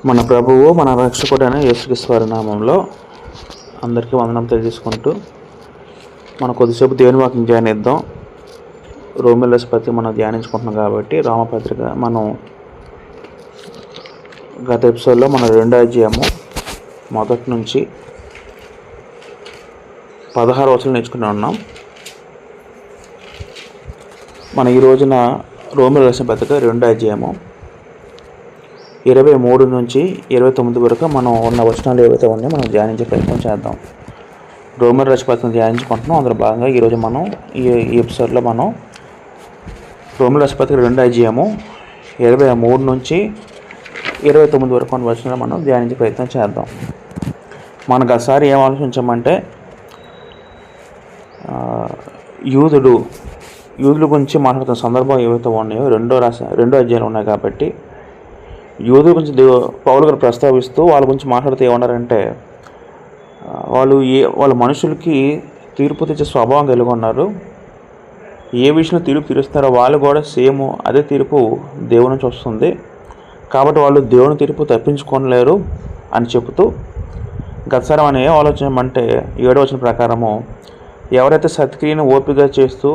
మన ప్రభువు మన రక్షకుడైన యేసుక్రీస్తు వారి నామంలో అందరికీ వందనం తెలియజేసుకుంటూ మనం కొద్దిసేపు దేవుని వాక్యం ధ్యానిద్దాం. రోమీయుల పత్రిక మనం ధ్యానించుకుంటున్నాం కాబట్టి రామపత్రిక మనం గత ఎపిసోడ్లో మన 2వ అధ్యాయము మొదటి నుంచి 16 వచనాలు నేర్చుకుని ఉన్నాం. మన ఈ రోజున రోమీయుల పత్రిక 2వ అధ్యాయము 23 నుంచి 29 వరకు మనం ఉన్న వచనాలు ఏవైతే ఉన్నాయో మనం ధ్యానించే ప్రయత్నం చేద్దాం. రోమీయుల పత్రికను ధ్యానించుకుంటున్నాం. అందులో భాగంగా ఈరోజు మనం ఈ ఎపిసోడ్లో మనం రోమీయుల పత్రిక 2వ అధ్యాయము 23 నుంచి 29 వరకు ఉన్న వచనాలు మనం ధ్యానించే ప్రయత్నం చేద్దాం. మనకు ఒకసారి ఏం ఆలోచించామంటే యూదుల గురించి మాట్లాడుతున్న సందర్భం ఏవైతే ఉన్నాయో రెండో అధ్యాయాలు ఉన్నాయి కాబట్టి యూదుల గురించి పౌలు గారు ప్రస్తావిస్తూ వాళ్ళ గురించి మాట్లాడితే ఏమన్నారంటే వాళ్ళ మనుషులకి తీర్పు తెచ్చే స్వభావం కలిగి ఉన్నారు. ఏ విషయంలో తీర్పు తీరుస్తారో వాళ్ళు కూడా సేమ్ అదే తీర్పు దేవుని నుంచి వస్తుంది. కాబట్టి వాళ్ళు దేవుని తీర్పు తప్పించుకోలేరు అని చెబుతూ గతసారి మనం ఏం ఆలోచించమంటే 7వ వచనం ప్రకారము ఎవరైతే సత్క్రియను ఓపికగా చేస్తూ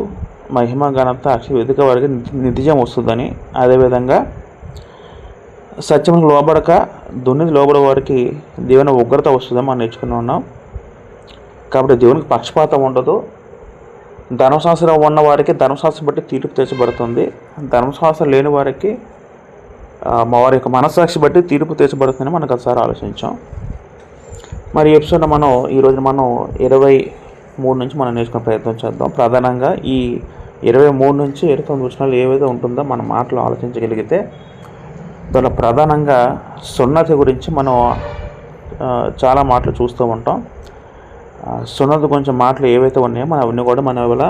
మహిమ ఘనత వెతికే వారికి నిత్యం వస్తుందని, అదేవిధంగా సత్యములకు లోబడక దున్నిది లోబడే వారికి దేవుని ఉగ్రత వస్తుందని మనం నేర్చుకుని ఉన్నాం. కాబట్టి దేవునికి పక్షపాతం ఉండదు. ధర్మశాస్త్రం ఉన్న వారికి ధర్మశాస్త్రం బట్టి తీర్పు తీర్చబడుతుంది. ధర్మశాస్త్రం లేని వారికి వారి యొక్క మనస్సాక్షి బట్టి తీర్పు తీర్చబడుతుందని మనకు ఒకసారి ఆలోచించాం. మరి ఈ ఎపిసోడ్లో మనం ఈరోజు మనం 23 నుంచి మనం నేర్చుకునే ప్రయత్నం చేద్దాం. ప్రధానంగా ఈ 23 నుంచి 29 వచనాలు ఏవైతే ఉంటుందో మన మాటలు ఆలోచించగలిగితే దానిలో ప్రధానంగా సున్నతి గురించి మనం చాలా మాటలు చూస్తూ ఉంటాం. సున్నతి గురించి మాటలు ఏవైతే ఉన్నాయో మనం అవన్నీ కూడా మనం ఇవాళ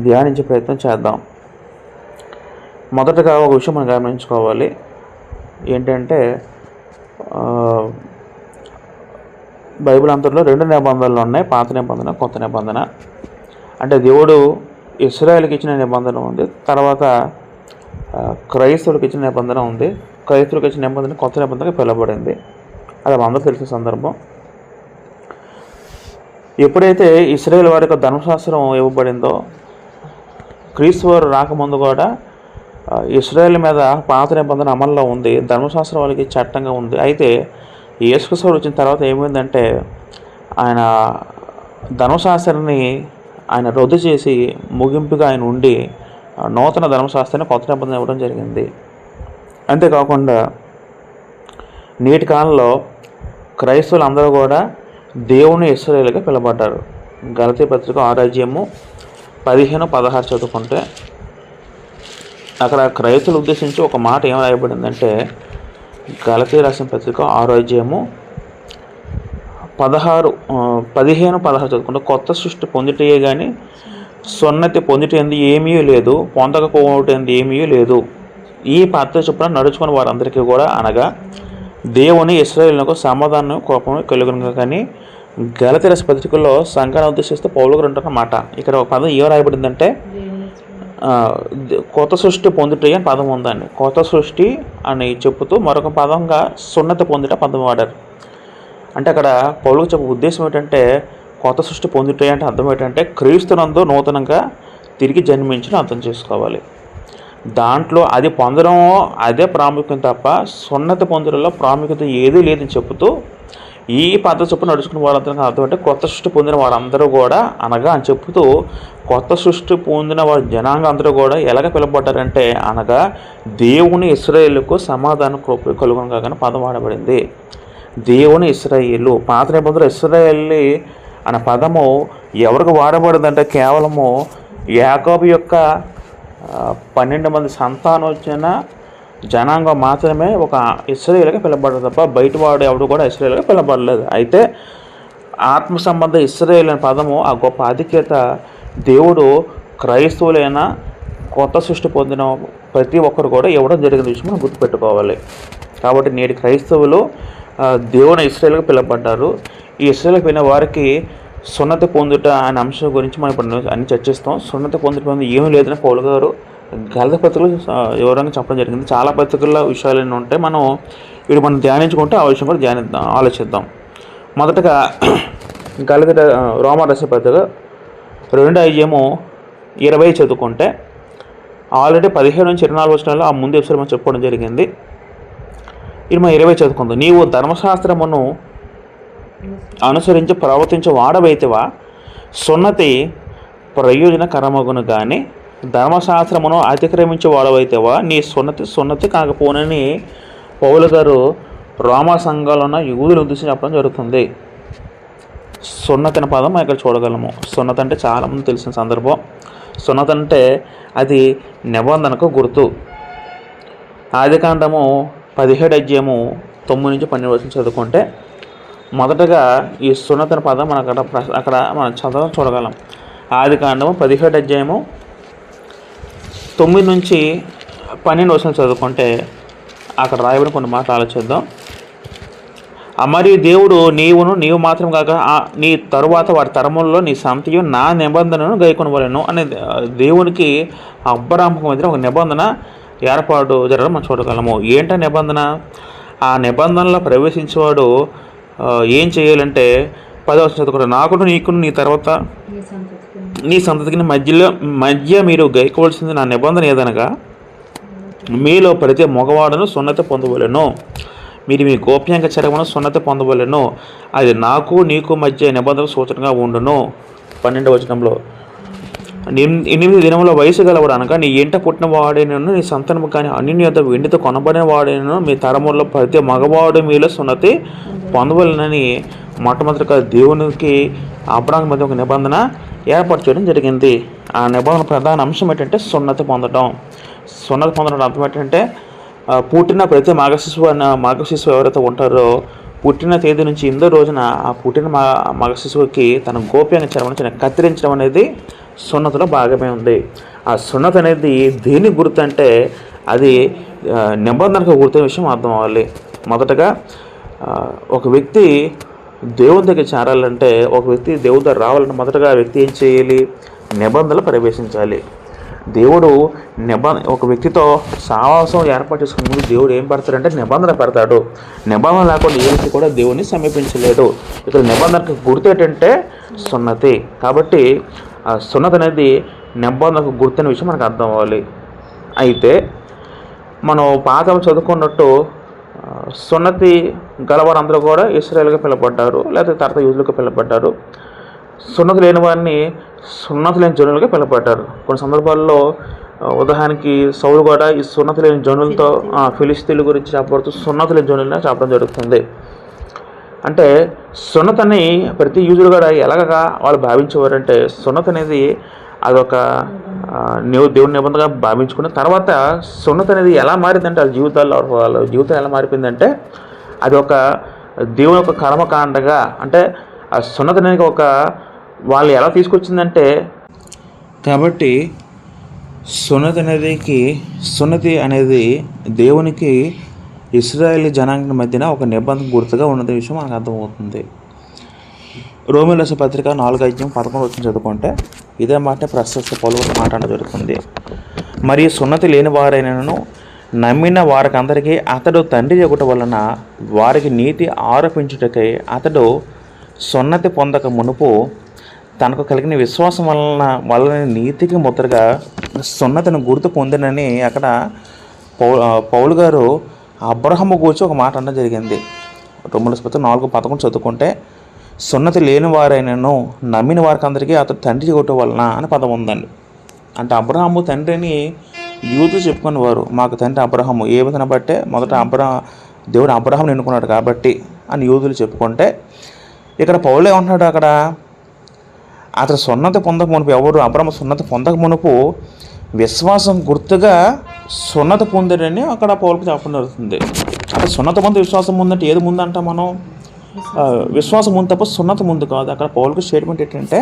ధ్యానించే ప్రయత్నం చేద్దాం. మొదటగా ఒక విషయం మనం గమనించుకోవాలి. ఏంటంటే బైబిల్ అంతట్లో 2 నిబంధనలు ఉన్నాయి, పాత నిబంధన, కొత్త నిబంధన. అంటే దేవుడు ఇశ్రాయేలుకి ఇచ్చిన నిబంధన ఉంది, తర్వాత క్రైస్తవులకు ఇచ్చిన నిబంధన ఉంది. క్రైస్తవులకు ఇచ్చిన నిబంధన కొత్త నిబంధనగా పిలువబడింది. అది అందరూ తెలిసిన సందర్భం. ఎప్పుడైతే ఇశ్రాయేల్ వారి యొక్క ధర్మశాస్త్రం ఇవ్వబడిందో, క్రీస్తు వారు రాకముందు కూడా ఇశ్రాయేల్ మీద పాత నిబంధన అమల్లో ఉంది, ధర్మశాస్త్రం వాళ్ళకి చట్టంగా ఉంది. అయితే యేసుక్రీస్తు వారు వచ్చిన తర్వాత ఏమైందంటే ఆయన ధర్మశాస్త్రాన్ని ఆయన రద్దు చేసి ముగింపుగా ఆయన ఉండి నూతన ధర్మశాస్త్రాన్ని కొత్త నిబంధన ఇవ్వడం జరిగింది. అంతేకాకుండా నేటి కాలంలో క్రైస్తవులు అందరూ కూడా దేవుని ఇశ్రాయేలుగా పిలువబడ్డారు. గలతీ పత్రిక 6వ అధ్యాయము 15-16 చదువుకుంటే అక్కడ క్రైస్తవులు ఉద్దేశించి ఒక మాట ఏం రాయబడిందంటే, గలతీ రాసిన పత్రిక 6వ అధ్యాయము 15-16 చదువుకుంటే, కొత్త సృష్టి పొందుటయే కానీ సున్నతి పొందుటేంది ఏమీ లేదు, పొందకపోవటేంది ఏమీ లేదు. ఈ పద్ధతి చొప్పున నడుచుకుని వారందరికీ కూడా అనగా దేవుని ఇశ్రాయేలునకు సమాధానం కోపం కలుగును. కానీ గలతీ రాసిన పత్రికల్లో సంఘాన్ని ఉద్దేశిస్తే పౌలు గారు అంటున్నమాట. ఇక్కడ ఒక పదం ఏం రాయబడిందంటే కొత్త సృష్టి పొందుట అని పదం ఉందండి. కొత్త సృష్టి అని చెప్పుతూ మరొక పదంగా సున్నతి పొందుట పదం వాడారు. అంటే అక్కడ పౌలుకు చెప్పే ఉద్దేశం ఏంటంటే కొత్త సృష్టి పొందుట అంటే అర్థం ఏంటంటే క్రీస్తునందు నూతనంగా తిరిగి జన్మించిన అర్థం చేసుకోవాలి. దాంట్లో అది పొందడం అదే ప్రాముఖ్యం తప్ప సున్నతి పొందడంలో ప్రాముఖ్యత ఏదీ లేదని చెబుతూ ఈ పద్ధతి చొప్పున నడుచుకున్న వాళ్ళందరికీ అర్థం అంటే కొత్త సృష్టి పొందిన వారందరూ కూడా అనగా అని చెప్తూ కొత్త సృష్టి పొందిన వారి జనాంగం అందరూ కూడా ఎలాగ పిలువబడ్డారంటే అనగా దేవుని ఇశ్రాయేలుకు సమాధానం కలుగును కాగానే పదం వాడబడింది. దేవుని ఇశ్రాయేలు, పాత నిబంధనలో ఇశ్రాయేలు అనే పదము ఎవరికి వాడబడిందంటే కేవలము యాకోబు యొక్క 12 మంది సంతానోచన జనాంగం మాత్రమే ఒక ఇశ్రాయేలుగా పిలవబడ్డారు తప్ప బయట వాడు ఎవడు కూడా ఇశ్రాయేలుగా పిలవబడలేదు. అయితే ఆత్మ సంబంధ ఇశ్రాయేలు అనే పదము ఆ గొప్ప ఆధిక్యత దేవుడు క్రైస్తవులైన కొత్త సృష్టి పొందిన ప్రతి ఒక్కరు కూడా ఇవ్వడం జరిగిన విషయం మనం గుర్తుపెట్టుకోవాలి. కాబట్టి నేటి క్రైస్తవులు దేవుని ఇశ్రాయేలుగా పిలవబడ్డారు. ఈ ఇశ్రాయేలుకి పోయిన వారికి సున్నతి పొందుట అనే అంశం గురించి మనం ఇప్పుడు అన్ని చర్చిస్తాం. సున్నతి పొందుట ఏమీ లేదని పౌలు గారు గలతీ పత్రికలో వివరంగా చెప్పడం జరిగింది. చాలా పత్రికల్లో విషయాలు ఉంటాయి. మనం ఇప్పుడు మనం ధ్యానించుకుంటే ఆ విషయం కూడా ఆలోచిద్దాం. మొదటగా గలతీ రోమా రాసిన పత్రిక 2:20 చదువుకుంటే ఆల్రెడీ 17 నుంచి 24 వచనాల్లో ఆ ముందు ఎపిసోడ్ మనం చెప్పుకోవడం జరిగింది. ఇది మనం 20 చదువుకుందాం. నీవు ధర్మశాస్త్రమును అనుసరించి ప్రవర్తించే వాడవైతేవా సున్నతి ప్రయోజనకరమగును కానీ ధర్మశాస్త్రమును అతిక్రమించే వాడవైతేవా నీ సున్నతి కాకపోనని పౌలు గారు రోమా సంఘాల్లో ఉన్న యూదులు ఉద్దేశించి చెప్పడం జరుగుతుంది. సున్నతి అనే పదం మనం ఇక్కడ చూడగలము. సున్నతి అంటే చాలామంది తెలిసిన సందర్భం. సున్నతి అంటే అది నిబంధనకు గుర్తు. ఆదికాండము 17:9-12 చదువుకుంటే మొదటగా ఈ సున్నతి అనే పదం మనం అక్కడ మనం చూడగలం. ఆదికాండము 17:9-12 చదువుకుంటే అక్కడ రాయబడిన కొన్ని మాటలు ఆలోచిద్దాం. మరియు దేవుడు నీవు మాత్రం కాక నీ తరువాత వారి తరములలో నీ సంతయు నా నిబంధనను గైకొనవలెను అనే దేవునికి అబ్రాహాముకు మధ్య ఒక నిబంధన ఏర్పాటు జరగడం మనం చూడగలము. ఏంటో నిబంధన? ఆ నిబంధనలో ప్రవేశించేవాడు ఏం చేయాలంటే 10వ వచనం చదువుకుంటే నాకును నీకును నీ తర్వాత నీ సంతతికి మధ్య మీరు గైకోవాల్సింది నా నిబంధన ఏదనగా మీలో ప్రతి మగవాడును సున్నతి పొందవలెను. మీరు మీ గోప్యంగా చెరగమను సున్నతి పొందవలెను. అది నాకు నీకు మధ్య నిబంధన సూచనగా ఉండును. 12వ వచనంలో 8 దినముల వయసు గలవాడు అనగా నీ ఇంట పుట్టిన వాడేనను నీ సంతానము కానీ అన్యుని యొద్ద వెండితో కొనబడిన వాడేనను మీ తరముల్లో ప్రతి మగవాడు మీలో సున్నతి పొందవలెనని మొట్టమొదటిగా దేవునికి అబ్రాహాము మధ్య ఒక నిబంధన ఏర్పాటు చేయడం జరిగింది. ఆ నిబంధన ప్రధాన అంశం ఏంటంటే సున్నతి పొందడం. సున్నతి పొందడం అర్థం ఏంటంటే పుట్టిన ప్రతి మగ శిశువు ఎవరైతే ఉంటారో పుట్టిన తేదీ నుంచి 8వ రోజున ఆ పుట్టిన మగ శిశువుకి తన గోప్యంగా చెరవడం కత్తిరించడం అనేది సున్నతిలో భాగమే ఉంది. ఆ సున్నతి అనేది దేని గుర్తు అంటే అది నిబంధనకు గుర్తు విషయం అర్థం అవ్వాలి. మొదటగా ఒక వ్యక్తి దేవుని దగ్గర చేరాలంటే, ఒక వ్యక్తి దేవుని దగ్గర రావాలంటే మొదటగా ఆ వ్యక్తి ఏం చేయాలి? నిబంధనలు ప్రవేశించాలి. దేవుడు ఒక వ్యక్తితో సావాసం ఏర్పాటు చేసుకునే ముందు దేవుడు ఏం పెడతాడంటే నిబంధన పెడతాడు. నిబంధన లేకుండా ఏ వ్యక్తి కూడా దేవుని సమీపించలేడు. ఇక్కడ నిబంధనకు గుర్తు ఏంటంటే సున్నతి. కాబట్టి ఆ సున్నతి అనేది నిబంధనకు గుర్తైన విషయం మనకు అర్థం అవ్వాలి. అయితే మనం పాత చదువుకున్నట్టు సున్నతి గలవారందరూ కూడా ఇశ్రాయేలుగా పిలువబడ్డారు, లేకపోతే తర్వాత యూదులుగా పిలువబడ్డారు. సున్నతి లేని వారిని సున్నతి లేని జనులుగా పిలువబడ్డారు. కొన్ని సందర్భాల్లో ఉదాహరణకి సౌలు కూడా ఈ సున్నతి లేని జనులతో ఫిలిస్తీన్ల గురించి చెప్పబడుతూ సున్నతి లేని జనులని చెప్పడం జరుగుతుంది. అంటే సున్నతని ప్రతి యూదుడు కూడా ఎలాగగా వాళ్ళు భావించేవారంటే సున్నతి అనేది అదొక దేవుని నిబంధనగా భావించుకున్న తర్వాత సున్నతి అనేది ఎలా మారిందంటే వాళ్ళ జీవితం ఎలా మారిపోయిందంటే అది ఒక దేవుని యొక్క కర్మకాండగా, అంటే ఆ సున్నతి అనేది ఒక వాళ్ళు ఎలా తీసుకొచ్చిందంటే, కాబట్టి సున్నతి అనేది దేవునికి ఇశ్రాయేలీ జనాంగం మధ్యన ఒక నిబంధన గుర్తుగా ఉన్నది విషయం మనకు అర్థమవుతుంది. రోమీయుల రాసిన పత్రిక 4:11 చదువుకుంటే ఇదే మాట ప్రస్తుత పౌలు మాట్లాడడం జరుగుతుంది. మరియు సున్నతి లేని వారైనను నమ్మిన వారికందరికీ అతడు తండ్రి యొక్కట వలన వారికి నీతి ఆరోపించుటకై అతడు సున్నతి పొందక మునుపు తనకు కలిగిన విశ్వాసం వలన నీతికి ముద్రగా సున్నతిని గుర్తు పొందినని అక్కడ పౌలు గారు అబ్రహాము గురించి ఒక మాట అనడం జరిగింది. రోమీయుల పత్రిక 4:11 చదువుకుంటే సున్నతి లేని వారైనను నమ్మిన వారికి అందరికీ అతడు తండ్రి యొక్కట వలన అని పదం ఉందండి. అంటే అబ్రహాము తండ్రిని యూదులు చెప్పుకునేవారు. మాకు తండ్రి అబ్రహాము ఏ విధంగా బట్టే మొదట దేవుడు అబ్రహాముని ఎన్నుకున్నాడు కాబట్టి అని యూదులు చెప్పుకుంటే, ఇక్కడ పౌలు ఏమంటున్నాడు, అక్కడ అతను సున్నతి పొందక మునుపు అబ్రహాము సున్నతి పొందక మునుపు విశ్వాసం గుర్తుగా సున్నతి పొందాడని అక్కడ పౌలుకు చెప్పడం జరుగుతుంది. అంటే సున్నతి ముందు విశ్వాసం ముందంటే ఏది ముందంట మనం విశ్వాసం ముందు తప్ప సున్నతి ముందు కాదు. అక్కడ పౌలుకు స్టేట్మెంట్ ఏంటంటే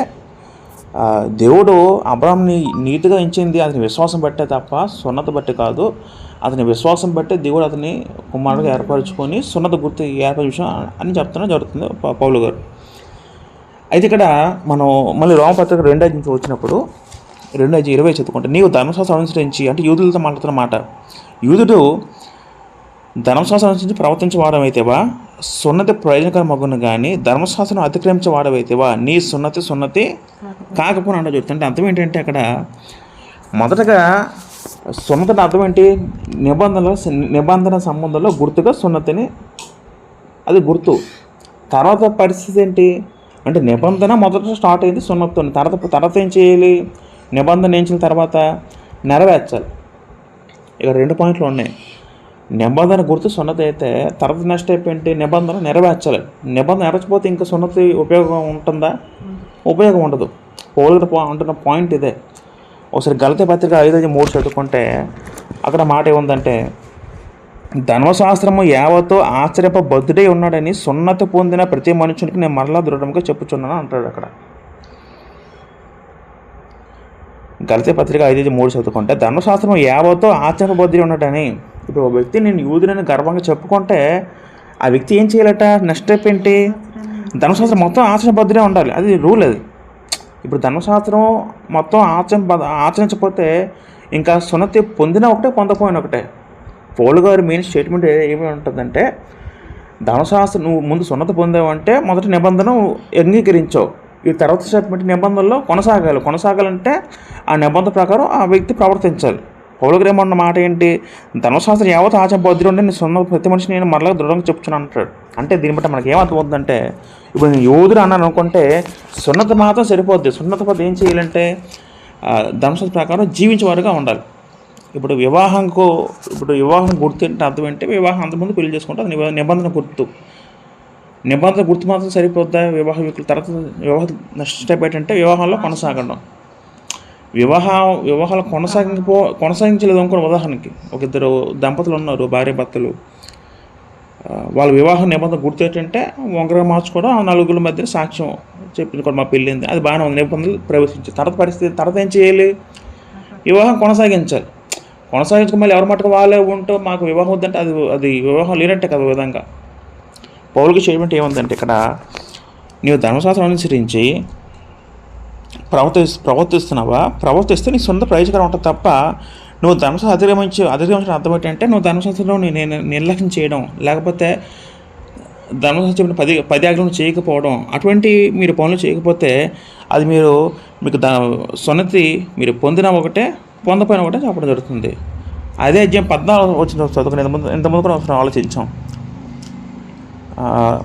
దేవుడు అబ్రహాంని నీతిగా ఎంచింది అతని విశ్వాసం బట్టే తప్ప సున్నతి బట్టి కాదు. అతని విశ్వాసం బట్టే దేవుడు అతని కుమారుడుగా ఏర్పరచుకొని సున్నతి గుర్తు ఏర్పరిచే విషయం అని చెప్తున్నా జరుగుతుంది పౌలు గారు. అయితే ఇక్కడ మనం మళ్ళీ రోమపత్రిక 2:5 వచ్చినప్పుడు 2:20 చదువుకుంటే నీవు ధర్మశాస్త్రం అనుసరించి, అంటే యూదులతో మాట్లాడుతున్న మాట, యూదుడు ధర్మశాస్త్రం అనుసరించి ప్రవర్తించేవాడమైతేవా సున్నతి ప్రయోజనకరమగును కానీ ధర్మశాస్త్రం అతిక్రమించేవాడమైతేవా నీ సున్నతి కాకపోయినా అంటే చెప్తుంది. అంటే అర్థం ఏంటంటే అక్కడ మొదటగా సున్నతి అర్థం ఏంటి? నిబంధన సంబంధంలో గుర్తుగా సున్నతిని, అది గుర్తు. తర్వాత పరిస్థితి ఏంటి అంటే నిబంధన మొదట స్టార్ట్ అయింది సున్నతితో. తర్వాత ఏం చేయాలి? నిబంధన ఏం చేయాలి? తర్వాత నెరవేర్చాలి. ఇక్కడ 2 పాయింట్లు ఉన్నాయి. నిబంధన గుర్తు సున్నతి అయితే తర్వాత నెక్స్ట్ స్టెప్ ఏంటి? నిబంధన నెరవేర్చాలి. నిబంధన నెరవేర్చకపోతే ఇంకా సున్నతి ఉపయోగం ఉంటుందా? ఉపయోగం ఉండదు. పౌలు అంటున్న పాయింట్ ఇదే. ఒకసారి గలతీ పత్రిక 5:3 చదువుకుంటే అక్కడ మాట ఏముందంటే, ధర్మశాస్త్రము యావత్తు ఆశ్చర్యపబద్ధుడై ఉన్నాడని సున్నతి పొందిన ప్రతి మనుషునికి నేను మరలా దృఢంగా చెప్పుచున్నాను అంటాడు అక్కడ. గలతీ పత్రిక 5:3 చదువుకుంటే ధర్మశాస్త్రం యావత్తు ఆశ్చర్యపబద్ధుడై ఉన్నాడని. ఇప్పుడు ఒక వ్యక్తి నేను యూదులని గర్వంగా చెప్పుకుంటే ఆ వ్యక్తి ఏం చేయాలట? నెక్స్ట్ స్టెప్ ఏంటి? ధర్మశాస్త్రం మొత్తం ఆచరించబద్ధుడే ఉండాలి. అది రూల్. అది ఇప్పుడు ధర్మశాస్త్రం మొత్తం ఆచరించకపోతే ఇంకా సున్నతి పొందిన ఒకటే, పొందపోయిన ఒకటే. పౌలు గారి మెయిన్ స్టేట్మెంట్ ఏమి ఉంటుందంటే, ధర్మశాస్త్రం నువ్వు ముందు సున్నతి పొందావంటే మొదటి నిబంధన అంగీకరించావు. ఈ తర్వాత స్టేట్మెంట్ నిబంధనలో కొనసాగాలంటే ఆ నిబంధన ప్రకారం ఆ వ్యక్తి ప్రవర్తించాలి. పౌలు గారు ఏమన్న మాట ఏంటి? ధర్మశాస్త్రం యావత్ ఆచరించబద్ధుడు ఉంటే నేను సున్నతి ప్రతి మనిషిని నేను మరలా దృఢంగా చెప్తున్నాను అంటాడు. అంటే దీన్ని బట్టి మనకి ఏమర్థమవుతుందంటే, ఇప్పుడు నేను యోధుడు అన్నాను అనుకుంటే సున్నతి మాత్రం సరిపోద్ది. సున్నతి పద్ధతి ఏం చేయాలంటే ధర్మశాస్త్రం ప్రకారం జీవించేవారుగా ఉండాలి. ఇప్పుడు వివాహం గుర్తు అంటే అర్థం ఏంటి? వివాహం అంతకుముందు పెళ్లి చేసుకుంటే అది నిబంధన గుర్తు మాత్రం సరిపోద్దా? తర్వాత నెక్స్ట్ స్టెప్ ఏంటంటే వివాహంలో కొనసాగడం. వివాహాలు కొనసాగించలేదు అనుకోండి. ఉదాహరణకి ఒక ఇద్దరు దంపతులు ఉన్నారు, భార్య భర్తలు. వాళ్ళ వివాహం నిబంధన గుర్తు ఏంటంటే ఉంగరం మార్చుకోవడం, 4 మధ్య సాక్ష్యం చెప్పింది కూడా మా పెళ్ళింది, అది బాగానే ఉంది, నిబంధనలు ప్రవేశించాలి. తర్వాత ఏం చేయాలి? వివాహం కొనసాగించాలి. మళ్ళీ ఎవరి మటుకు వాళ్ళే ఉంటూ మాకు వివాహం వద్దంటే అది వివాహం లేనట్టే కదా. విధంగా పౌలుకి చేయమంటే ఏముందంటే ఇక్కడ, నీవు ధర్మశాస్త్రం అనుసరించి ప్రవర్తిస్తే నీకు సొంత ప్రయోజకరం ఉంటుంది తప్ప నువ్వు ధర్మశాస్త్రం అధిగమించడం అర్థం ఏంటంటే నువ్వు ధర్మశాస్త్రంలో నిర్లక్ష్యం చేయడం, లేకపోతే ధర్మశాస్త్రం 10 ఆజ్ఞలను చేయకపోవడం, అటువంటి మీరు పనులు చేయకపోతే అది మీకు సున్నతి మీరు పొందిన ఒకటే, పొందపోయిన ఒకటే చెప్పడం జరుగుతుంది. అదే అధ్యాయం 14 వచ్చిన చదువుకుని ఇంతకుముందు కూడా ఆలోచించాం.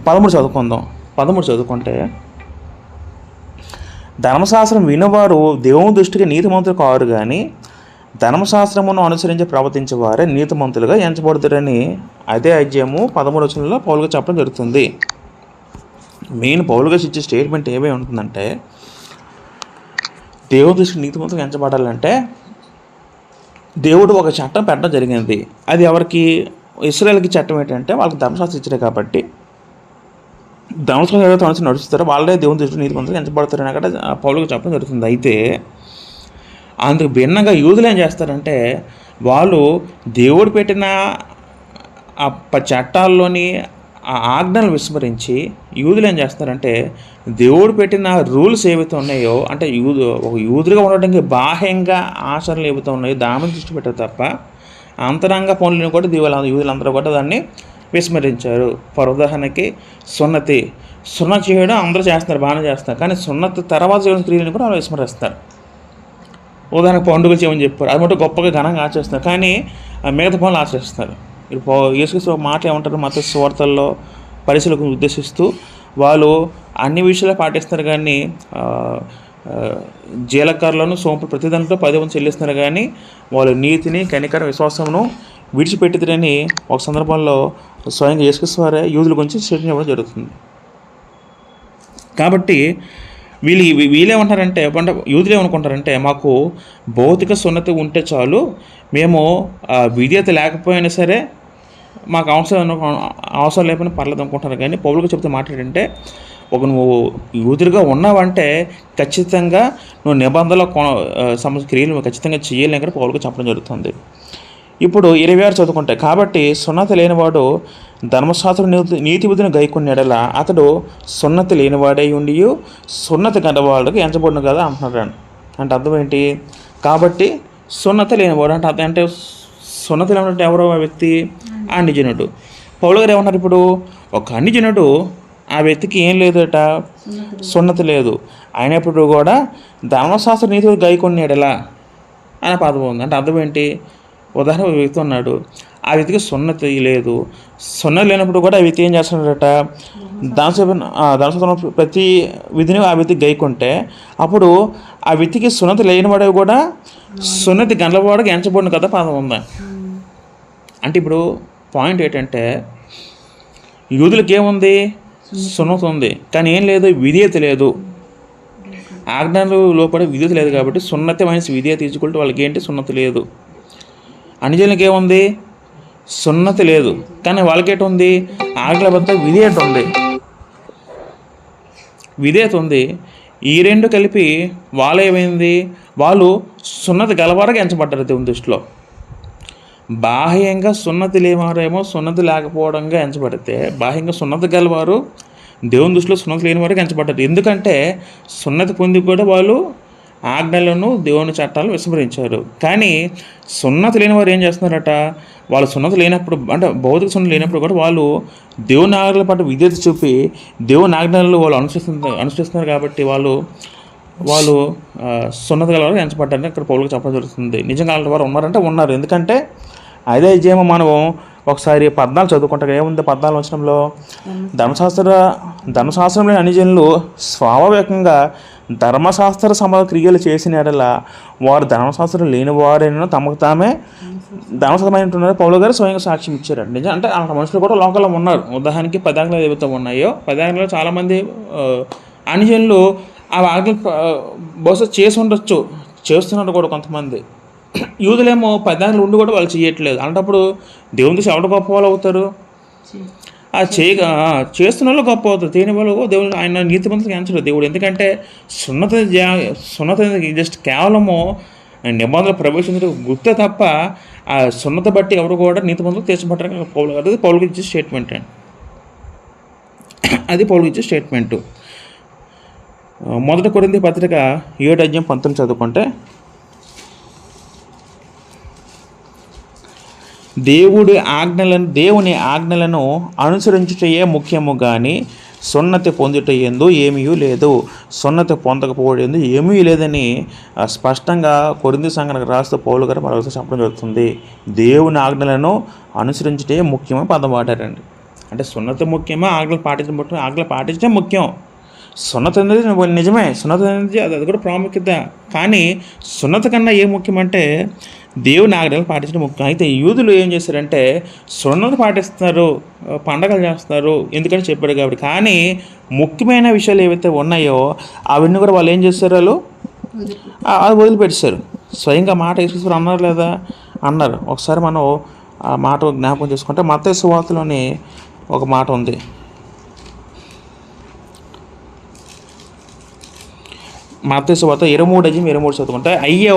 13 చదువుకుంటే ధర్మశాస్త్రం వినవారు దేవుని దృష్టికి నీతిమంతులు కారు కానీ ధర్మశాస్త్రమును అనుసరించి ప్రవర్తించేవారే నీతిమంతులుగా ఎంచబడుతారని అదే అధ్యాయము 13 వచనంలో పౌలుగా చెప్పడం జరుగుతుంది. మెయిన్ పౌలుగా ఇచ్చే స్టేట్మెంట్ ఏమై ఉంటుందంటే, దేవుని దృష్టికి నీతిమంతులుగా ఎంచబడాలంటే దేవుడు ఒక చట్టం పెట్టడం జరిగింది. అది ఎవరికి? ఇశ్రాయేలుకి చట్టం ఏంటంటే వాళ్ళకి ధర్మశాస్త్రం ఇచ్చారు కాబట్టి ధర్మశాస్త్రం ఎవరైతే అనుసరించి నడుస్తారో వాళ్ళే దేవుని దృష్టికి నీతిమంతులుగా ఎంచబడతారని అక్కడ పౌలుగా చెప్పడం జరుగుతుంది. అయితే అందుకు భిన్నంగా యూదులు ఏం చేస్తారంటే, వాళ్ళు దేవుడు పెట్టిన ఆ చట్టాల్లోని ఆ ఆజ్ఞలు విస్మరించి యూదులు ఏం చేస్తారంటే దేవుడు పెట్టిన రూల్స్ ఏవైతే ఉన్నాయో, అంటే ఒక యూదులుగా ఉండడానికి బాహ్యంగా ఆచరణలు ఏవైతే ఉన్నాయో దాని దృష్టి పెట్టారు తప్ప అంతరంగ పనులను కూడా యూదులందరూ కూడా దాన్ని విస్మరించారు. ఉదాహరణకి సున్నతి చేయడం అందరూ చేస్తున్నారు, బాగానే చేస్తున్నారు, కానీ సున్నతి తర్వాత చేయడం క్రియలను కూడా వాళ్ళు విస్మరిస్తారు. ఉదాహరణకు పండుగలు చేయమని చెప్పారు, అది మటు గొప్పగా ఘనంగా ఆచరిస్తున్నారు, కానీ మిగతా పనులు ఆచరిస్తున్నారు. ఇప్పుడు యేసుక్రీస్తు ఒక మాట ఏమంటారు మత్తయి సువార్తల్లో పరిశీలకు ఉద్దేశిస్తూ, వాళ్ళు అన్ని విషయాలు పాటిస్తారు కానీ జీలకర్రలను సోంపు ప్రతి దాంట్లో 10 మంది చెల్లిస్తున్నారు, కానీ వాళ్ళు నీతిని కనికరం విశ్వాసమును విడిచిపెట్టిదని ఒక సందర్భంలో స్వయంగా యేసుక్రీస్తు వారే యూదుల గురించి చర్చించడం జరుగుతుంది. కాబట్టి వీళ్ళేమంటారంటే, యూదులు ఏమనుకుంటారంటే, మాకు భౌతిక సున్నతి ఉంటే చాలు, మేము విధేయత లేకపోయినా సరే మాకు అవసరం లేకపోయినా పర్లేదు అనుకుంటారు. కానీ పౌలుగా చెప్తే మాట్లాడంటే, నువ్వు యూదులుగా ఉన్నావంటే ఖచ్చితంగా నువ్వు నిబంధనల క్రియలు ఖచ్చితంగా చేయాలని కూడా పౌలుగా చెప్పడం జరుగుతుంది. ఇప్పుడు 26 చదువుకుంటే, కాబట్టి సున్నతి లేనివాడు ధర్మశాస్త్రం నీతి బుద్ధిని గైకొన్న ఎడల అతడు సున్నతి లేనివాడై ఉండి సున్నతి గంటవాళ్ళకి ఎంచబడిన కదా అంటున్నాడు. అంటే అర్థం ఏంటి? కాబట్టి సున్నతి లేనివాడు అంటే సున్నతి లేనటువంటి ఎవరో ఆ వ్యక్తి అన్యజనుడు. పౌలు గారు ఏమన్నారు ఇప్పుడు, ఒక అన్యజనుడు ఆ వ్యక్తికి ఏం లేదట, సున్నతి లేదు, అయినప్పుడు కూడా ధర్మశాస్త్ర నీతి గైకొన్నాడలా అనే పదం ఉంది. అంటే అర్థం ఏంటి, ఉదాహరణ ఒక వ్యక్తి ఉన్నాడు, ఆ వ్యక్తికి సున్నతి లేదు, సున్నతి లేనప్పుడు కూడా ఆ వ్యక్తి ఏం చేస్తున్నాడట, ధర్మశాస్త్రం ప్రతి విధిని ఆ వ్యక్తికి గైకుంటే అప్పుడు ఆ వ్యక్తికి సున్నతి లేనివాడు కూడా సున్నతి గంటలవాడికి ఎంచబడిన కదా పదం ఉంది. అంటే ఇప్పుడు పాయింట్ ఏంటంటే, యూదులకి ఏముంది, సున్నతి ఉంది, కానీ ఏం లేదు, విధేయత లేదు, ఆజ్ఞలు లోపల విధేయత లేదు, కాబట్టి సున్నతి మైనస్ విధేయత తీసుకుంటే వాళ్ళకి ఏంటి, సున్నతి లేదు. అన్యజనులకి ఏముంది, సున్నతి లేదు, కానీ వాళ్ళకేటి ఉంది, ఆజ్ఞల వద్ద విధేయత ఉంది, విధేయత ఉంది. ఈ రెండు కలిపి వాళ్ళు ఏమైంది, వాళ్ళు సున్నతి గలవారుగా ఎంచబడ్డారు దేవుని దృష్టిలో. బాహ్యంగా సున్నతి లేనివారేమో సున్నతి లేకపోవడంగా ఎంచబడితే, బాహ్యంగా సున్నతి గలవారు దేవుని దృష్టిలో సున్నతి లేని వారికి ఎంచబడ్డారు. ఎందుకంటే సున్నతి పొంది కూడా వాళ్ళు ఆజ్ఞలను దేవుని చట్టాలు విస్మరించారు. కానీ సున్నతి లేని వారు ఏం చేస్తున్నారట, వాళ్ళు సున్నతి లేనప్పుడు, అంటే భౌతిక సున్నతి లేనప్పుడు కూడా వాళ్ళు దేవుని ఆజ్ఞల పట్ల విధేయత చూపి దేవుని ఆజ్ఞలు వాళ్ళు అనుసరిస్తున్నారు కాబట్టి వాళ్ళు సున్నతి గల వారు ఎంచబడ్డారని ఇక్కడ పౌలుకు చెప్పడం జరుగుతుంది. నిజంగా అలాంటి వారు ఉన్నారంటే ఉన్నారు. ఎందుకంటే అదే జయమ మనం ఒకసారి 14 చదువుకుంటాం. ఏముంది 14 వచనంలో, ధర్మశాస్త్రంలో అన్యజనులు స్వాభావికంగా ధర్మశాస్త్ర క్రియలు చేసిన ఎడల వారు ధర్మశాస్త్రం లేని వారైనా తమకు తామే ధర్మశాస్త్రమైనట్టున్నారు పౌలు గారు స్వయంగా సాక్ష్యం ఇచ్చారు. నిజం అంటే అలాంటి మనుషులు కూడా లోకంలో ఉన్నారు. ఉదాహరణకి 10 ఆజ్ఞలు ఏవైతే ఉన్నాయో 10 ఆజ్ఞలు చాలామంది అన్యజనులు ఆ ఆజ్ఞలు బహుశా చేసి ఉండొచ్చు, చేస్తున్నారు కూడా కొంతమంది. యూదులేమో 10 ఆజ్ఞలు ఉండి కూడా వాళ్ళు చేయట్లేదు. అలాంటప్పుడు దేవుని దృష్టి ఎవరు గొప్ప వాళ్ళు అవుతారు, ఆ చేస్తున్న వాళ్ళు గొప్ప అవుతారు, చేయని వాళ్ళు దేవుడు ఆయన నీతిమంతులకు ఎంచడు దేవుడు. ఎందుకంటే సున్నతి జస్ట్ కేవలము నిబంధనలు ప్రవేశించడం గుర్తే తప్ప ఆ సున్నత బట్టి ఎవరు కూడా నీతిమంతులకు తీర్చబడ్డారు. పౌలుకి ఇచ్చే స్టేట్మెంట్ అండి, అది పౌలుకి ఇచ్చే స్టేట్మెంటు. 1 కొరింథీ పత్రిక 7:19 చదువుకుంటే, దేవుని ఆజ్ఞలను అనుసరించుటయే ముఖ్యము కానీ సున్నతి పొందుట యందు ఏమీ లేదు, సున్నతి పొందకపోవడం ఏమీ లేదని స్పష్టంగా కొరింథీ సంఘానికి రాస్తూ పౌలు గారు మరొకసారి చెప్పడం జరుగుతుంది. దేవుని ఆజ్ఞలను అనుసరించుటే ముఖ్యమని పదం వాడారండి. అంటే సున్నతి ముఖ్యమా, ఆజ్ఞలు పాటించడం ముఖ్యం? ఆజ్ఞలు పాటించడం ముఖ్యం. సున్నతి అనేది నిజమే, సున్నతి అనేది అది కూడా ప్రాముఖ్యత. కానీ సున్నతి కన్నా ఏం ముఖ్యమంటే దేవుని ఆజ్ఞలు పాటించడం ముఖ్యం. అయితే యూదులు ఏం చేశారంటే సున్నతి పాటిస్తున్నారు, పండగలు చేస్తున్నారు, ఎందుకంటే చెప్పాడు కాబట్టి. కానీ ముఖ్యమైన విషయాలు ఏవైతే ఉన్నాయో అవన్నీ కూడా వాళ్ళు ఏం చేస్తారు, వాళ్ళు అది వదిలిపెట్టారు. స్వయంగా మాట యేసుక్రీస్తు అన్నారు లేదా, అన్నారు. ఒకసారి మనం ఆ మాట జ్ఞాపకం చేసుకుంటే మత్తయి సువార్తలోని ఒక మాట ఉంది. మత్తయి సువార్త 23:23 చదువుకుంటే, అయ్యో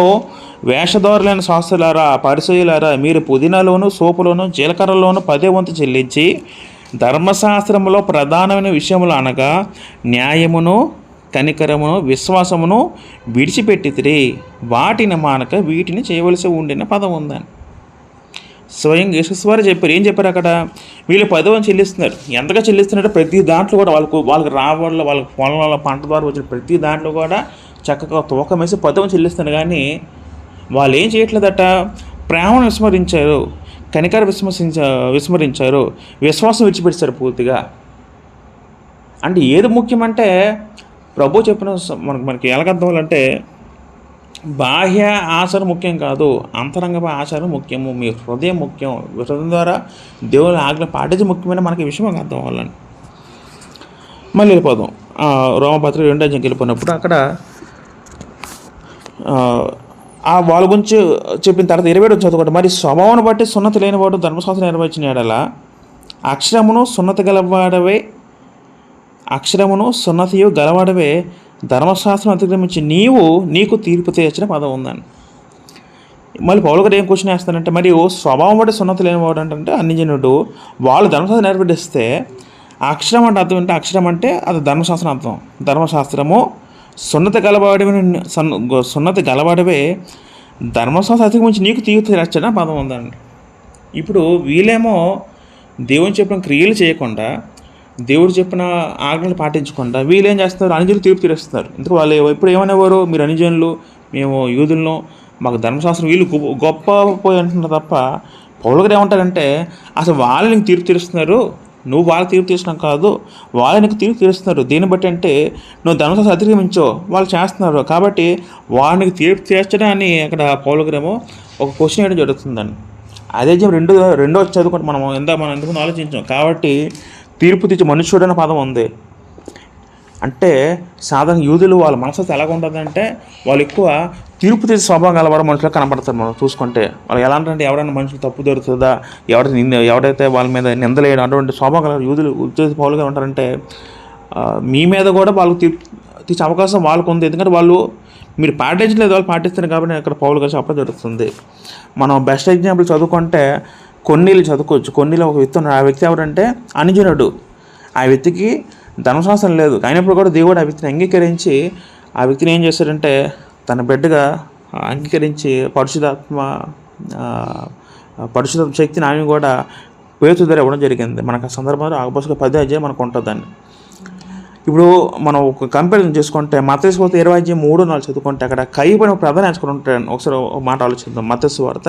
వేషధారులైన శాస్త్రులారా, పరిసయ్యులారా, మీరు పుదీనాలోను సోపులోను జీలకర్రలోను 10వ వంతు చెల్లించి ధర్మశాస్త్రములో ప్రధానమైన విషయములు అనగా న్యాయమును కనికరమును విశ్వాసమును విడిచిపెట్టితిరి, వాటిని మానక వీటిని చేయవలసి ఉండిన పదం ఉందని స్వయం యేసుక్రీస్తు వారు చెప్పారు. ఏం చెప్పారు అక్కడ, వీళ్ళు 10వ వంతు చెల్లిస్తున్నారు. ఎంతగా చెల్లిస్తున్నారో ప్రతి దాంట్లో కూడా వాళ్ళకి రాబడిలో, వాళ్ళకి పొలంలో పంట ద్వారా వచ్చిన ప్రతి దాంట్లో కూడా చక్కగా తూకం వేసి 10వ వంతు చెల్లిస్తున్నారు. కానీ వాళ్ళు ఏం చేయట్లేదట, ప్రేమను విస్మరించారు, కనికర విస్మరించారు, విశ్వాసం విడిచిపెట్టారు పూర్తిగా. అంటే ఏది ముఖ్యమంటే ప్రభు చెప్పిన మనకి ఎలాగర్థం అవ్వాలంటే, బాహ్య ఆచారం ముఖ్యం కాదు, అంతరంగ ఆచారం ముఖ్యము, మీ హృదయం ముఖ్యం. హృదయం ద్వారా దేవుని ఆజ్ఞ పాటించి ముఖ్యమైన మనకి విషయం అర్థం అవ్వాలని. మళ్ళీ వెళ్ళిపోదాం రోమపత్రిక 2 వెళ్ళిపోయినప్పుడు అక్కడ వాళ్ళ గురించి చెప్పిన తర్వాత 27 చదువుకోండి. మరి స్వభావాన్ని బట్టి సున్నతి లేనివాడు ధర్మశాస్త్రం నెరవేర్చిన ఎడల అక్షరమును సున్నతియు గలవాడవే ధర్మశాస్త్రం అతిక్రమించి నీకు తీర్పు తెచ్చిన పదం ఉందని. మళ్ళీ పౌలు గారు ఏం క్వశ్చన్ వేస్తానంటే, మరి స్వభావం బట్టి సున్నతి లేనివాడు అంటే అన్యజనుడు, వాళ్ళు ధర్మశాస్త్రం నెరవేరిస్తే అక్షరం అంటే అర్థం ఏంటి? అక్షరం అంటే అది ధర్మశాస్త్రం అర్థం. ధర్మశాస్త్రము సున్నతి గలవాడవే ధర్మశాస్త్రం అతిక్రమించి నీకు తీర్పు తెచ్చిన పదం ఉందండి. ఇప్పుడు వీళ్ళేమో దేవుని చెప్పిన క్రియలు చేయకుండా, దేవుడు చెప్పిన ఆజ్ఞలు పాటించకుండా వీళ్ళు ఏం చేస్తారు, అనుజనులు తీర్పు తీరుస్తున్నారు. ఎందుకు వాళ్ళు ఎప్పుడు ఏమనేవారు, మీరు అనుజనులు, మేము యూదులను, మాకు ధర్మశాస్త్రం, వీళ్ళు గొప్ప పోయి అంటున్నారు తప్ప, పౌలు గారు ఏమంటారంటే అసలు వాళ్ళు నీకు తీర్పు తీరుస్తున్నారు, నువ్వు వాళ్ళ తీర్పు తీర్చడం కాదు, వాళ్ళు నీకు తీర్పు తీరుస్తున్నారు. దీన్ని బట్టి అంటే నువ్వు ధర్మశాస్త్రం అతిక్రమించో వాళ్ళు చేస్తున్నారు, కాబట్టి వాళ్ళకి తీర్పు తీర్చడాన్ని అక్కడ పౌలు గారేమో ఒక క్వశ్చన్ వేయడం జరుగుతుందండి. అదే రెండో చదువుకుంటే మనం ఎందుకు ఆలోచించాం. కాబట్టి తీర్పు తీర్చి మనుష్యుడు అనే పదం ఉంది. అంటే సాధారణ యూదులు వాళ్ళ మనసు ఎలాగ ఉంటుందంటే, వాళ్ళు ఎక్కువ తీర్పు తీర్చి స్వభావం కలవారు మనుషులకు కనపడతారు. మనం చూసుకుంటే వాళ్ళు ఎలా అంటే, ఎవరైనా మనుషులు తప్పు దొరుకుతుందా, ఎవరైతే వాళ్ళ మీద నిందలేయడం అటువంటి స్వభావం కలవారు యూదులు. ఉద్దేశ పౌలుగా ఉంటారంటే మీ మీద కూడా వాళ్ళకు తీర్పు తీర్చే అవకాశం వాళ్ళకు ఉంది. ఎందుకంటే మీరు పాటించలేదు, వాళ్ళు పాటిస్తారు కాబట్టి అక్కడ పౌలు గారు చెప్పడం జరుగుతుంది. మనం బెస్ట్ ఎగ్జాంపుల్ చదువుకుంటే కొన్నిళ్ళు చదువుకోవచ్చు. కొన్నిలో ఒక వ్యక్తి ఉన్నాడు. ఆ వ్యక్తి ఎవరంటే అనుజనుడు. ఆ వ్యక్తికి ధర్మశాస్త్రం లేదు, అయినప్పుడు కూడా దేవుడు ఆ వ్యక్తిని అంగీకరించి ఆ వ్యక్తిని ఏం చేశాడంటే తన బిడ్డగా అంగీకరించి పరిశుధాత్మ శక్తిని ఆమె కూడా పేతురు ద్వారా ఇవ్వడం జరిగింది. మనకు ఆ సందర్భంలో అపోస్తలుల 10వ అధ్యాయం మనకు ఉంటుందండి. ఇప్పుడు మనం ఒక కంపారిజన్ చేసుకుంటే మత్తయి సువార్త 20వ అధ్యాయం 3-4 చదువుకుంటే అక్కడ కయ్యబడిన ప్రధాన యాజకుడు ఉంటాడు. ఒకసారి ఒక మాట ఆలోచిద్దాం. మత్తయి సువార్త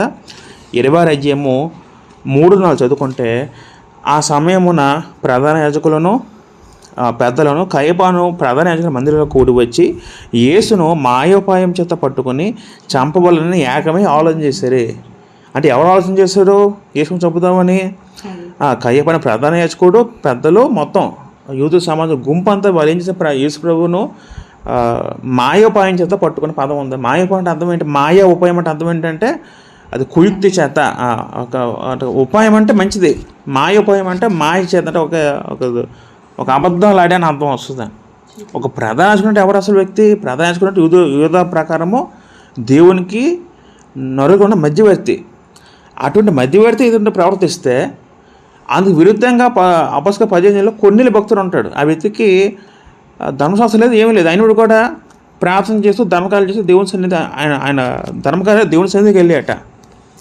20వ అధ్యాయము 3-4 చదువుకుంటే, ఆ సమయమున ప్రధాన యాజకులను పెద్దలను కయపాను ప్రధాన యాజకుల మందిరంలో కూడి వచ్చి యేసును మాయోపాయం చేత పట్టుకొని చంపవలని ఏకమై ఆలోచన చేశారు. అంటే ఎవరు ఆలోచన చేశారు యేసును చంపుదామని? కయపాన ప్రధాన యాజకుడు, పెద్దలు, మొత్తం యూదు సమాజం గుంపు అంతా వాళ్ళు ఏం చేశారు, యేసు ప్రభువును మాయోపాయం చేత పట్టుకునే పదం ఉంది. మాయోపాయం అంటే అర్థం ఏంటి? మాయా ఉపాయం అంటే అర్థం ఏంటంటే అది కుయుక్తి చేత. ఉపాయం అంటే మంచిది, మాయోపాయం అంటే మాయ చేత అంటే ఒక అబద్ధం లాడే అని అర్థం వస్తుంది. ఒక ప్రధాన యాజకుడు అంటే ఎవరు అసలు వ్యక్తి? ప్రధాన యాజకుడు అంటే యూద ప్రకారము దేవునికి నరుగున్న మధ్యవర్తి. అటువంటి మధ్యవర్తి ఇటువంటి ప్రవర్తిస్తే అందుకు విరుద్ధంగా అపస్క 15 కొన్నిళ్ళు భక్తులు ఉంటాడు. ఆ వ్యక్తికి ధర్మశాస్త్రం లేదు, ఏమీ లేదు, అయినప్పుడు కూడా ప్రార్థన చేస్తూ ధర్మకార్యాలు చేస్తూ దేవుని సన్నిధి ఆయన ధర్మకార్యాలు దేవుని సన్నిధికి వెళ్ళాట.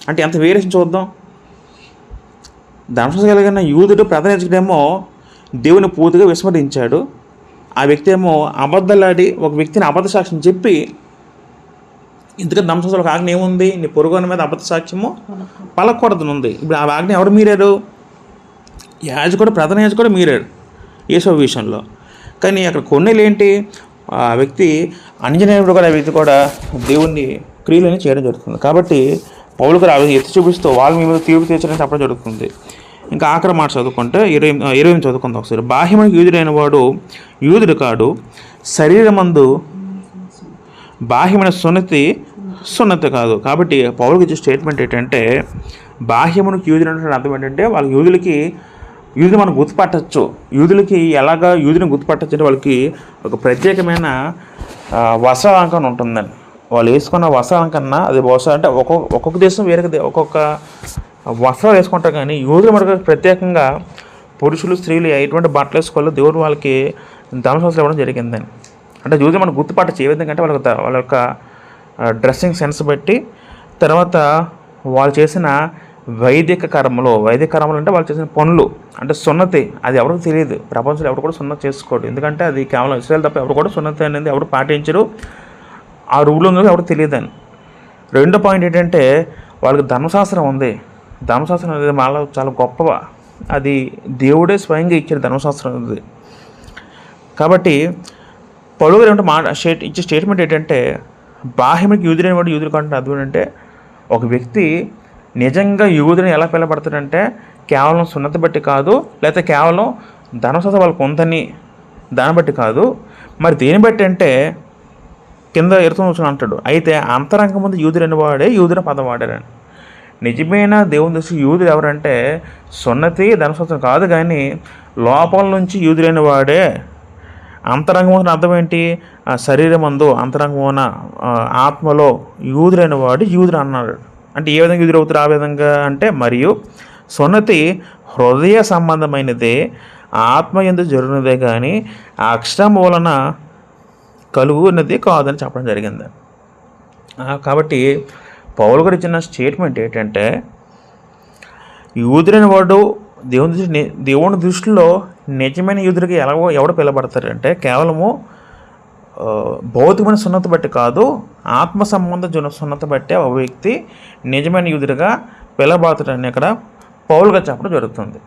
అంటే ఎంత వేరియేషన్ చూద్దాం. ధర్మశాస్త్రం కలిగిన యూదుడు ప్రధాన యాజకుడేమో దేవుని పూర్తిగా విస్మరించాడు. ఆ వ్యక్తి ఏమో అబద్ధాలాడి ఒక వ్యక్తిని అబద్ధ సాక్ష్యం చెప్పి, ఎందుకంటే ధర్మశాస్త్రంలో ఆజ్ఞ ఏముంది, నీ పొరుగున మీద అబద్ధ సాక్ష్యము పలకూడదని ఉంది. ఇప్పుడు ఆ ఆజ్ఞ ఎవరు మీరారు? యాజకుడు, ప్రధాన యాజకుడు మీరాడు యేసు విషయంలో. కానీ అక్కడ కొన్నేళ్ళు ఏంటి, ఆ వ్యక్తి అంజనేయుడు కూడా, ఆ వ్యక్తి కూడా దేవుని క్రియలని చేయడం జరుగుతుంది. కాబట్టి పౌలు గారు ఎత్తి చూపిస్తూ వాళ్ళ మీద తీర్పు తీర్చడానికి చెప్పడం జరుగుతుంది. ఇంకా ఆఖరి మాట చదువుకుంటే 20 చదువుకుందాం ఒకసారి. బాహ్యమునికి యూదుడైన వాడు యూదుడు కాడు, శరీరమందు బాహ్యమైన సున్నతి కాదు. కాబట్టి పౌలుకి ఇచ్చే స్టేట్మెంట్ ఏంటంటే, బాహ్యమునికి యూదుడు అంటే అర్థం ఏంటంటే వాళ్ళకి యూదుని మనం గుర్తుపట్టచ్చు. యూదులకి ఎలాగా యూదుని గుర్తుపట్టచ్చు అంటే వాళ్ళకి ఒక ప్రత్యేకమైన వస్త్రాలంకరణ ఉంటుందండి. వాళ్ళు వేసుకున్న వస్త్రాలంకరణ అది బహుశా అంటే ఒక్కొక్క దేశం వేరే ఒక్కొక్క వస్త్రాలు వేసుకుంటారు. కానీ యూదులు మనకు ప్రత్యేకంగా పురుషులు, స్త్రీలు ఎటువంటి బట్టలు వేసుకోవాలో దేవుడు వాళ్ళకి ధర్మశాస్త్రం ఇవ్వడం జరిగిందని. అంటే యూదులు మనం గుర్తుపట్టచ్చు. ఏ విధంగా అంటే వాళ్ళ యొక్క డ్రెస్సింగ్ సెన్స్ బట్టి, తర్వాత వాళ్ళు చేసిన వైదిక కర్మలు అంటే వాళ్ళు చేసిన పనులు, అంటే సున్నతి అది ఎవరికి తెలియదు. ప్రపంచంలో ఎవరు కూడా సున్నతి చేసుకోడు. ఎందుకంటే అది కేవలం ఇశ్రాయేలు తప్ప ఎవరు కూడా సున్నతి అనేది ఎవరు పాటించరు. ఆ రూల్ ఉందో ఎవరు తెలియదని. రెండో పాయింట్ ఏంటంటే వాళ్ళకి ధర్మశాస్త్రం ఉంది. ధర్మశాస్త్రం అనేది మాలో చాలా గొప్ప, అది దేవుడే స్వయంగా ఇచ్చిన ధర్మశాస్త్రం ఉంది. కాబట్టి పౌలు గారు ఇచ్చే స్టేట్మెంట్ ఏంటంటే, బాహ్యమునికి యూదుడైన వాడు యూదుడు కంటే అర్థం అంటే, ఒక వ్యక్తి నిజంగా యూదుని ఎలా పిలబడతాడంటే కేవలం సున్నతి బట్టి కాదు, లేకపోతే కేవలం ధర్మశాస్త్రం వాళ్ళకు ఉందని దాన్ని బట్టి కాదు. మరి దేని బట్టి అంటే కింద ఎరుతూ అంటాడు, అయితే అంతరంగం ముందు యూదుడైన వాడే యూదుని పదం వాడారని. నిజమైన దేవుని దృష్టి యూదుడు ఎవరంటే సున్నతి ధర్మశాస్త్రం కాదు, కానీ లోపల నుంచి యూదుడైన వాడే. అంతరంగం అర్థం ఏంటి? శరీరమందు అంతరంగమున ఆత్మలో యూదుడైన వాడు యూదుడు అన్నాడు. అంటే ఏ విధంగా యూదుడు అవుతారు? ఆ విధంగా అంటే, మరియు సున్నతి హృదయ సంబంధమైనదే, ఆత్మ యందు జరుగునదే కానీ అక్షరం వలన కలుగున్నది కాదని చెప్పడం జరిగింది. కాబట్టి పౌలు గారు ఇచ్చిన స్టేట్మెంట్ ఏంటంటే, యూదుడైన వాడు దేవుని దృష్టిలో నిజమైన యూదుడికి ఎవడు పిలబడతారంటే కేవలము భౌతికమైన సున్నత బట్టి కాదు, ఆత్మ సంబంధ సున్నత బట్టి ఒక వ్యక్తి నిజమైన యూదుడిగా పిలబడతాడని ఇక్కడ పౌలుగా చెప్పడం జరుగుతుంది.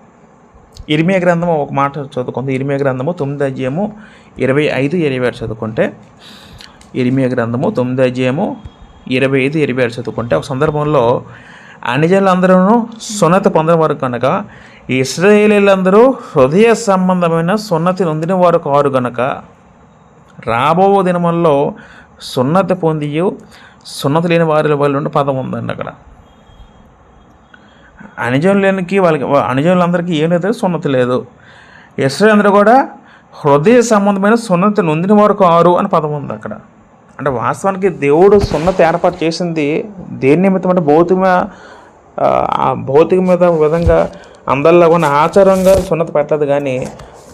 ఇర్మియా గ్రంథము ఒక మాట చదువుకుంటే, ఇర్మియా గ్రంథము 9:25-26 చదువుకుంటే, ఇర్మియా గ్రంథము 9:25-26 చదువుకుంటే, ఒక సందర్భంలో అన్యజనులందరూ సున్నతి పొందిన వారు కనుక ఇశ్రాయేలీయులందరూ హృదయ సంబంధమైన సున్నతి నొందిన వారు కారు గనక రాబో దినముల్లో సున్నతి పొంది సున్నతి లేని వారి వాళ్ళ పదం ఉందండి. అక్కడ అన్యజనులందరికీ ఏం లేదు, సున్నతి లేదు. ఇశ్రాయేలీయులందరూ కూడా హృదయ సంబంధమైన సున్నతి నొందిన వారు కారు అని పదం ఉంది అక్కడ. అంటే వాస్తవానికి దేవుడు సున్నతి ఏర్పాటు చేసింది దేని నిమిత్తం అంటే భౌతికమైన విధంగా అందరిలో ఉన్న ఆచారంగా సున్నతి పెట్టలేదు, కానీ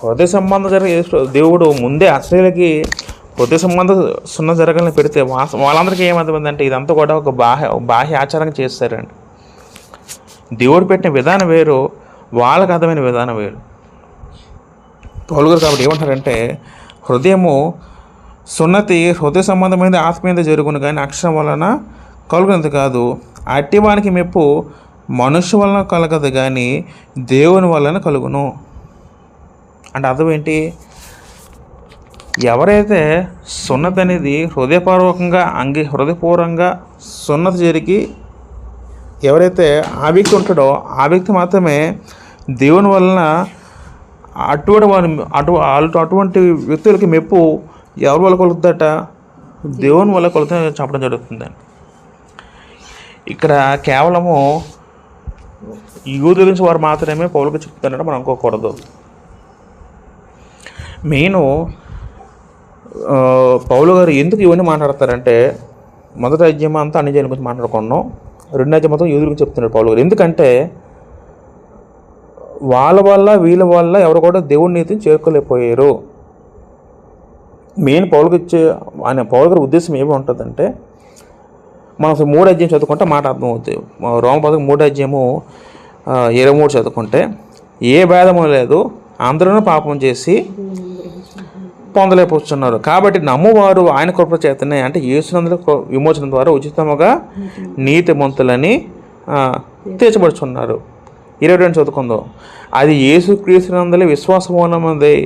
హృదయ సంబంధం జరిగే దేవుడు ముందే అశ్లీలకి హృదయ సంబంధం సున్నతి జరగాలని పెడితే వాళ్ళందరికీ ఏమర్థమైందంటే ఇదంతా కూడా ఒక బాహ్య ఆచారంగా చేస్తారండి. దేవుడు పెట్టిన విధానం వేరు, వాళ్ళకి అర్థమైన విధానం వేరు. పౌలుగారు కాబట్టి ఏమంటారంటే హృదయము సున్నతి హృదయ సంబంధమైన ఆత్మీయత జరుగును కానీ అక్షరం వలన కలుగునది కాదు. అట్టివానికి మెప్పు మనుష్య వలన కలగదు కానీ దేవుని వలన కలుగును. అంటే అర్థం ఏంటి? ఎవరైతే సున్నతి అనేది హృదయపూర్వకంగా సున్నతి జరిగి ఎవరైతే ఆ వ్యక్తి ఉంటాడో ఆ వ్యక్తి మాత్రమే దేవుని వలన అటువంటి వ్యక్తులకి మెప్పు ఎవరి వల్ల కలుగుతుందట? దేవుని వల్ల కలుగుతుందని చెప్పడం జరుగుతుందండి. ఇక్కడ కేవలము యూదుల నుంచి వారు మాత్రమే పౌలుకు చెప్తున్నట్టు మనం అనుకోకూడదు. మెయిన్ పౌలు గారు ఎందుకు ఇవన్నీ మాట్లాడతారంటే, మొదటి అధ్యాయం అంతా అన్ని జనుల గురించి మాట్లాడుకున్నాం, రెండో అధ్యాయం మొత్తం యూదుల గురించి చెప్తున్నాడు పౌలు గారు. ఎందుకంటే వీళ్ళ వల్ల ఎవరు కూడా దేవుని నీతిని చేరుకోలేకపోయారు. మెయిన్ పౌలు గారి ఉద్దేశం ఏమి ఉంటుందంటే, మనం 3 అధ్యాయం చదువుకుంటే మాట అర్థమవుతుంది. రోమపత్రిక 3:23 చదువుకుంటే, ఏ భేదము లేదు, అందరూ పాపం చేసి పొందలేకపోతున్నారు, కాబట్టి నమ్మువారు ఆయన కృప చేతనే అంటే యేసునందుల విమోచన ద్వారా ఉచితముగా నీతిమంతులని తీర్చబడుచున్నారు. 22 చదువుకుందాం. అది యేసుక్రీస్తునందుల విశ్వాసమూలమైనది,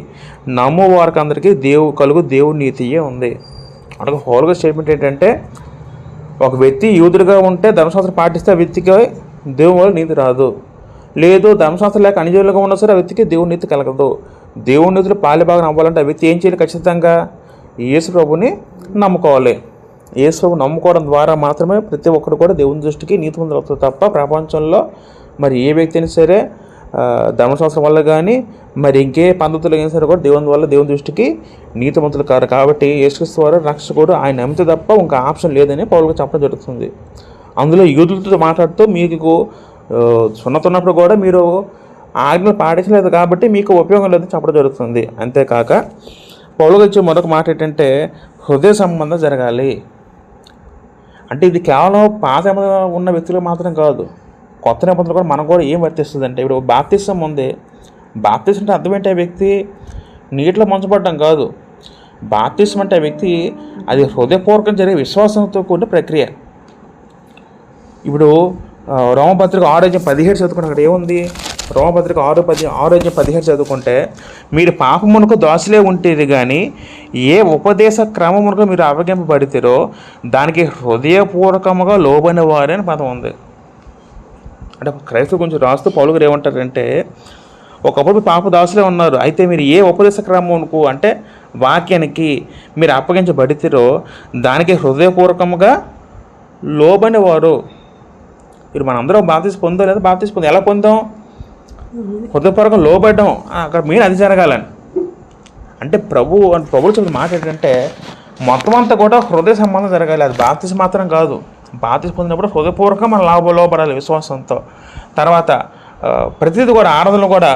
నమ్ము వారికి అందరికీ దేవుని నీతియే ఉంది. అంటే హోల్గా స్టేట్మెంట్ ఏంటంటే, ఒక వ్యక్తి యూదుడిగా ఉంటే ధర్మశాస్త్రం పాటిస్తే ఆ వ్యక్తికి దేవుని వల్ల నీతి రాదు. లేదు, ధర్మశాస్త్రం లేక అనిజనులుగా ఉన్నా సరే ఆ వ్యక్తికి దేవుని నీతి కలగదు. దేవుని నీతిలో పాలిభాగం అవ్వాలంటే ఆ వ్యక్తి ఏం చేయాలి? ఖచ్చితంగా యేసు ప్రభుని నమ్ముకోవాలి. యేసు ప్రభు నమ్ముకోవడం ద్వారా మాత్రమే ప్రతి ఒక్కరు కూడా దేవుని దృష్టికి నీతిమంతులు అవుతారు తప్ప ప్రపంచంలో మరి ఏ వ్యక్తి అయినా సరే ధర్మశాస్త్రం వల్ల కానీ మరి ఇంకే పద్ధతులు అయినా సరే కూడా దేవుని దృష్టికి నీతిమంతులు కారు. కాబట్టి యేసుక్రీస్తు వారు రక్షకుడు, ఆయన నమ్మితే తప్ప ఇంకా ఆప్షన్ లేదని పౌలుగా చెప్పడం జరుగుతుంది. అందులో యూదులతో మాట్లాడుతూ మీకు సున్నతి ఉన్నప్పుడు కూడా మీరు ఆజ్ఞలు పాటించలేదు కాబట్టి మీకు ఉపయోగం లేదని చెప్పడం జరుగుతుంది. అంతేకాక పౌలుగా ఇచ్చే మరొక మాట ఏంటంటే, హృదయ సంబంధం జరగాలి. అంటే ఇది కేవలం పాత ఉన్న వ్యక్తులకు మాత్రం కాదు, కొత్త నిబంధనలు కూడా మనకు కూడా ఏం వర్తిస్తుంది అంటే, ఇప్పుడు బాప్తిసం ఉంది. బాప్తిసం అంటే అర్థం ఏంటి? ఆ వ్యక్తి నీటిలో ముంచబడడం కాదు. బాప్తిసం అంటే ఆ వ్యక్తి అది హృదయపూర్వకం జరిగే విశ్వాసంతో కూడిన ప్రక్రియ. ఇప్పుడు రోమపత్రిక 6:17 చదువుకుంటే అక్కడ ఏముంది? రోమపత్రిక 6:17 చదువుకుంటే, మీరు పాపమునకు దోషులే ఉంటేది కానీ ఏ ఉపదేశ క్రమమునకు మీరు అప్పగింపబడితేరో దానికి హృదయపూర్వకముగా లోబడిన వారే అని పదం ఉంది. అంటే క్రైస్తవ గురించి రాస్తూ పౌలు గారు ఏమంటారంటే, ఒకప్పుడు పాప దాసులే ఉన్నారు, అయితే మీరు ఏ ఉపదేశ క్రమమునకు అంటే వాక్యానికి మీరు అప్పగించబడితేరో దానికి హృదయపూర్వకముగా లోబడినవారు. మీరు మనందరం బాప్తిసం పొందో లేదా? బాప్తిసం పొంది ఎలా పొందాం? హృదయపూర్వకం లోబడ్డం. అక్కడ మెయిన్ అది జరగాలని. అంటే ప్రభువు చెప్పిన మాట ఏంటంటే, మొత్తం అంతా కూడా హృదయ సంబంధం జరగాలి. అది బాప్తిసం మాత్రం కాదు. బాప్తిసం పొందినప్పుడు హృదయపూర్వకంగా మనం లోబడాలి విశ్వాసంతో. తర్వాత ప్రతిదీ కూడా ఆరాధనలు కూడా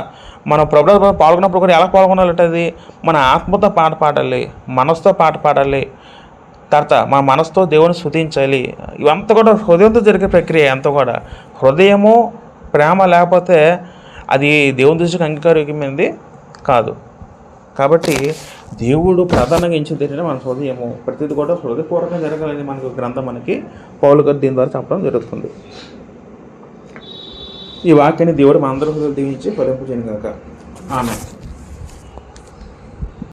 మనం ప్రభుత్వ పాల్గొన్నప్పుడు కూడా ఎలా పాల్గొనాలంటే, అది మన ఆత్మతో పాట పాడాలి, మనసుతో పాట పాడాలి, తర్వాత మన మనసుతో దేవుని స్తుతించాలి. ఇవంతా కూడా హృదయంతో జరిగే ప్రక్రియ. అంతా కూడా హృదయము ప్రేమ లేకపోతే అది దేవుని దృష్టికి అంగీకారయోగ్యమైనది కాదు. కాబట్టి దేవుడు ప్రధానంగా ఎంచిన ఏంటంటే మన హృదయము, ప్రతిది కూడా హృదయపూర్వకంగా జరగాలని మనకు గ్రంథం మనకి పౌలు గారు దీని ద్వారా చెప్పడం జరుగుతుంది. ఈ వాక్యాన్ని దేవుడు మన అందరూ హృదయాలు దీవించి ఫలింపజేయను గాక. ఆమేన్.